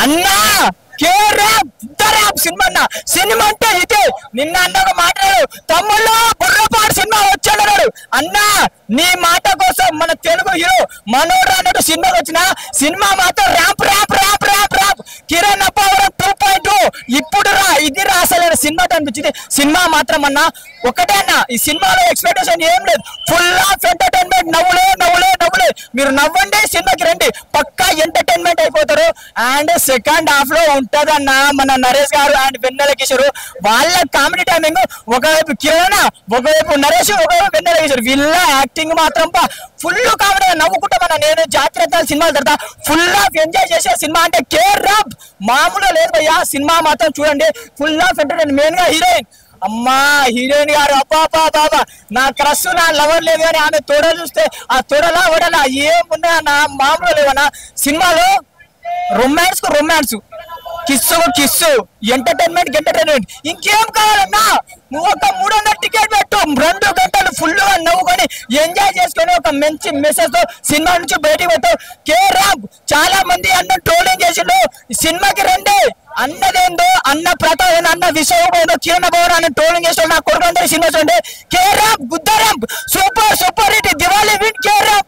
అన్నా సినిమా అన్న సినిమా అంటే ఇదే నిన్న అన్న మాట్లాడు తమ్ముళ్ళు బుర్రపాడు సినిమా వచ్చాడు అన్నా నీ మాట కోసం మన తెలుగు హీరో మనోడు అన్నట్టు సినిమా వచ్చిన సినిమా మాత్రం ramp ramp ramp ramp ramp Kiran Abbavaram 2.2 ఇప్పుడు రా ఇది రా అసలు సినిమా అనిపించింది సినిమా మాత్రం అన్న ఒకటే అన్న ఈ సినిమాలో ఎక్స్పెక్టేషన్ ఏం లేదు ఫుల్ ఆఫ్ ఎంటర్టైన్మెంట్ నవ్వులే నవ్వులే నవ్వులే మీరు నవ్వండి సినిమాకి రండి పక్కా ఎంటర్టైన్మెంట్ అయిపోతారు అండ్ సెకండ్ హాఫ్ లో ఉంటదన్న మన నరేష్ గారు అండ్ వెన్నెల కిషోర్ వాళ్ళ కామెడీ టైమింగ్ ఒకవైపు కిరణ్ ఒకవైపు నరేష్ ఒకవైపు వెన్నెల కిషోర్ వీళ్ళ యాక్టింగ్ మాత్రం ఫుల్ కామెడీ నవ్వుకుంటామన్న నేను జాతీయ సినిమాలు తర్వాత ఫుల్ ఆఫ్ ఎంజాయ్ చేసే సినిమా అంటే కేరళ మామూలు లేదు భయ్యా సినిమా మాత్రం చూడండి ఫుల్ ఆఫ్ ఎంటర్టైన్మెంట్ మెయిన్ గా హీరోయిన్ అమ్మా హీరోయిన్ గారు అబ్బా బాబా నా క్రష్ నా లవర్ లేదు కానీ ఆమె తోడ చూస్తే ఆ తోడలా ఓడలా ఏమున్నా నా మామూలు లేవన్నా సినిమాలో రొమాన్స్ కు రొమాన్స్ కిస్సు కిస్సు ఎంటర్టైన్మెంట్ ఇంకేం కావాలన్నా నువ్వు ఒక 300 టికెట్ పెట్టు 2 గంటలు ఫుల్ గా నవ్వుకొని ఎంజాయ్ చేసుకొని ఒక మంచి మెసేజ్ తో సినిమా నుంచి బయటికి పెట్టు కేరామ్ చాలా మంది అన్న ట్రోలింగ్ చేసిండు సినిమాకి రండి అన్నదేందో అన్న ప్రతాప్ అన్న విషయం కిరణ్ భవన్ అన్న ట్రోలింగ్ చేసాడు నా కొడుకు సినిమా చూడండి కేరామ్ గుద్దరామ్ super hit Diwali win carrom